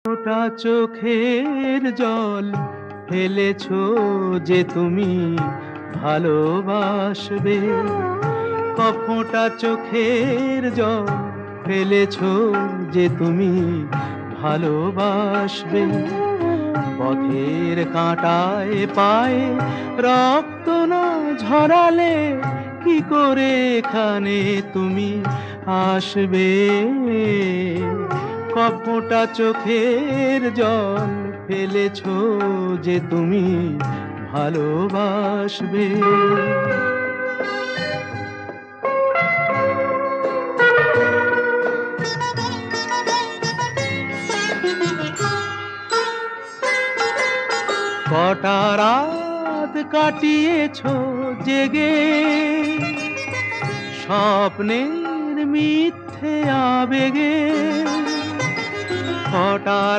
ওটা চোখের জল ফেলেছো যে তুমি ভালোবাসবে, কফোঁটা চোখের জল ফেলেছো যে তুমি ভালোবাসবে। পথের কাঁটায় পায়ে রক্ত না ঝরালে কি করে এখানে তুমি আসবে? কফোঁটা চোখের জল ফেলেছো যে তুমি ভালোবাসবে। কটা রাত কাটিয়েছো জেগে, স্বপ্নের মিথ্যে আবেগে। কটা